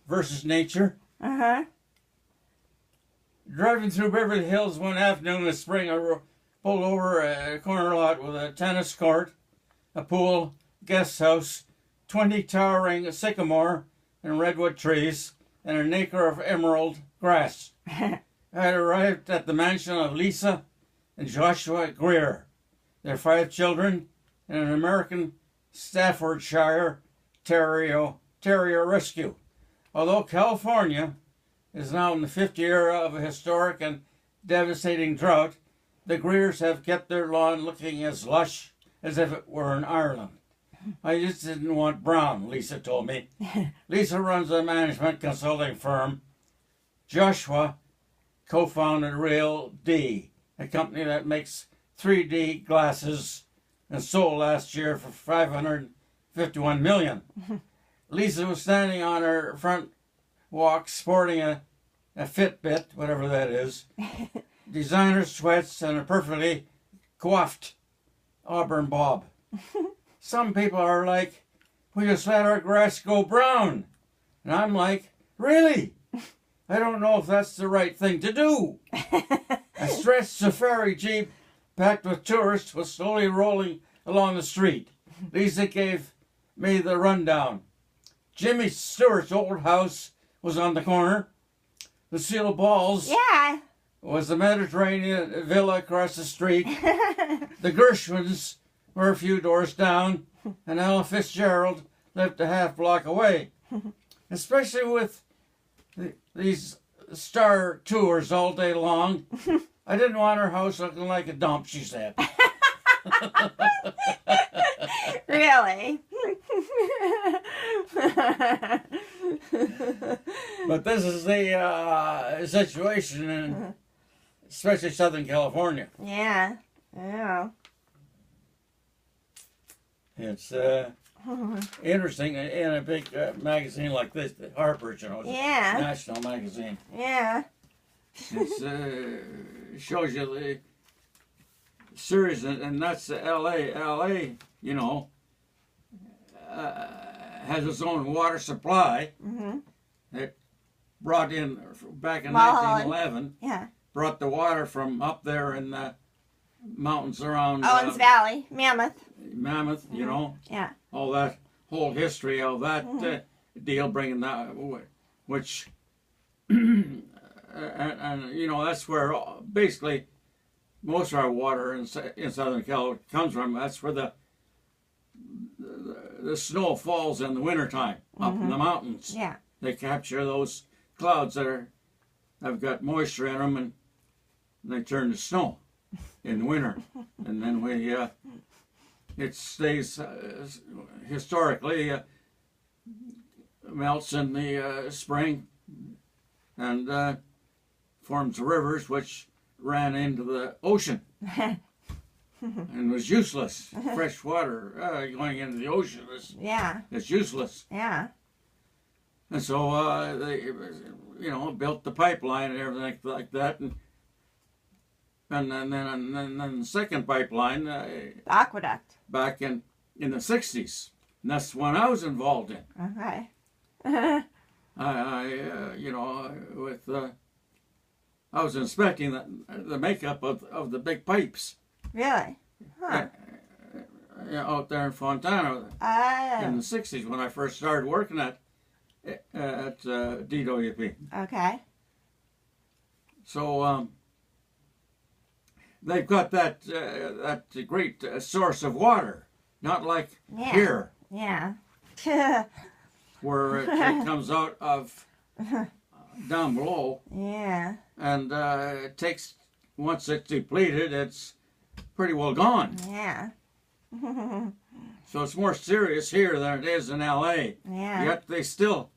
versus nature. Uh-huh. Driving through Beverly Hills one afternoon in the spring, I pulled over a corner lot with a tennis court, a pool, guest house, 20 towering sycamore and redwood trees, and an acre of emerald grass. I had arrived at the mansion of Lisa and Joshua Greer, their 5 children, and an American Staffordshire Terrier rescue. Although California is now in the 5th year of a historic and devastating drought, the Greers have kept their lawn looking as lush as if it were in Ireland. I just didn't want brown, Lisa told me. Lisa runs a management consulting firm. Joshua co-founded Real D, a company that makes 3D glasses and sold last year for $551 million. Lisa was standing on her front walk sporting a Fitbit, whatever that is, designer sweats, and a perfectly coiffed auburn bob. Some people are like, we just let our grass go brown. And I'm like, really? I don't know if that's the right thing to do. A stretched safari jeep packed with tourists was slowly rolling along the street. Lisa gave me the rundown. Jimmy Stewart's old house was on the corner. Lucille Ball's was the Mediterranean villa across the street. The Gershwins were a few doors down, and Ella Fitzgerald lived a half block away. Especially with these star tours all day long, I didn't want her house looking like a dump, she said. Really? But this is the situation in especially Southern California. Yeah. Yeah. It's interesting in a big magazine like this, the Harper's, you know, it's a national magazine. Yeah. It shows you the series, and that's L.A. L.A., you know, has its own water supply. It brought in, back in 1911, brought the water from up there in the mountains around Owens Valley, Mammoth, you know, all that whole history of that deal, bringing that, which, and you know, that's where basically most of our water in Southern California comes from. That's where the snow falls in the wintertime up in the mountains. Yeah. They capture those clouds that have got moisture in them, and they turn to snow in the winter. And then it stays, historically, melts in the spring and forms rivers which ran into the ocean and was useless. Fresh water going into the ocean is useless. Yeah. And so they, you know, built the pipeline and everything like that, and then the second pipeline, the aqueduct, back in the 60s, and that's the one I was involved in. Okay. You know, I was inspecting the makeup of the big pipes. Really? Huh. Out there in Fontana in the 60s when I first started working at DWP. Okay. So they've got that great source of water, not like here. Yeah. Where it comes out of down below. Yeah. And it takes, once it's depleted, it's pretty well gone. Yeah. So it's more serious here than it is in L.A. Yeah. Yet they still,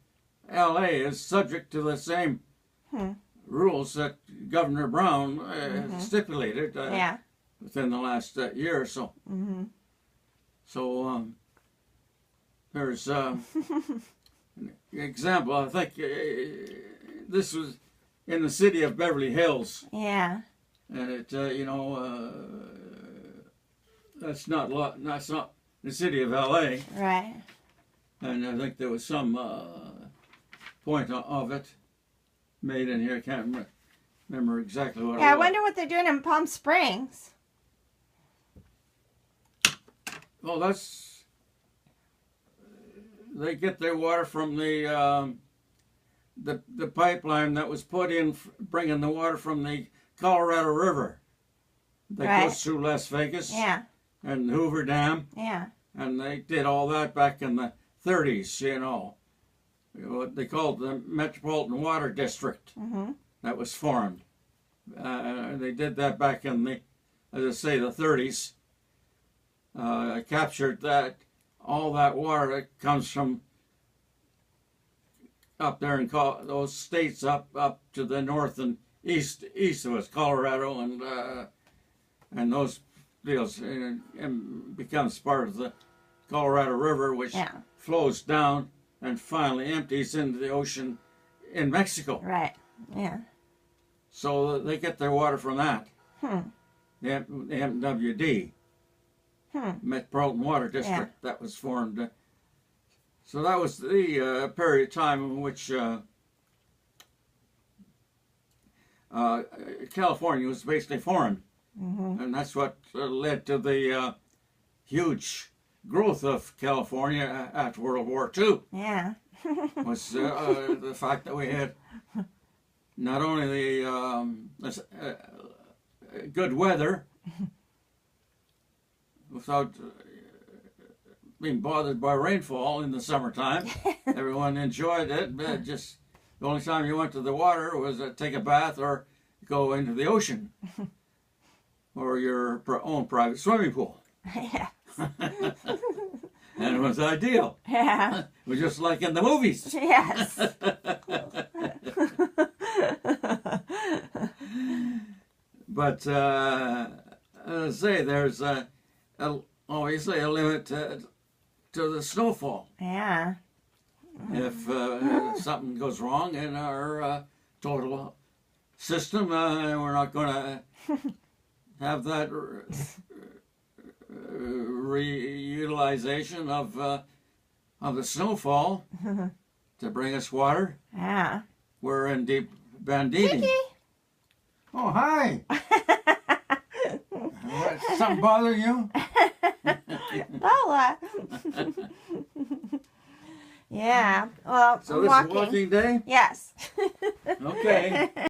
L.A. is subject to the same rules that Governor Brown stipulated within the last year or so. So there's an example. I think this was in the city of Beverly Hills. Yeah. And it, you know, that's not the city of L.A. Right. And I think there was some point of it made in here. I can't remember exactly what it was. Yeah, I wonder what they're doing in Palm Springs. Well, they get their water from the pipeline that was put in, bringing the water from the Colorado River that goes through Las Vegas and Hoover Dam. Yeah. And they did all that back in the 30s, you know. What they called the Metropolitan Water District that was formed. They did that back in the, as I say, the 30s. Captured all that water that comes from up there in those states up to the north and east of us, Colorado and those deals, and becomes part of the Colorado River, which flows down and finally empties into the ocean in Mexico. Right. Yeah. So they get their water from that. The MWD. Metropolitan Water District that was formed. So that was the period of time in which California was basically formed. And that's what led to the huge growth of California after World War II. Yeah. Was the fact that we had not only the good weather, without being bothered by rainfall in the summertime. Everyone enjoyed it, but just the only time you went to the water was to take a bath or go into the ocean or your own private swimming pool. Yeah. And it was ideal. Yeah. It was just like in the movies. Yes. But as I say, there's obviously a limit to the snowfall. Yeah. If something goes wrong in our total system, we're not going to have that reutilization of the snowfall to bring us water. Yeah. We're in deep banditing. Mickey. Oh, hi. Something bother you? Lola. Yeah. Well, So this is walking day? Yes. Okay.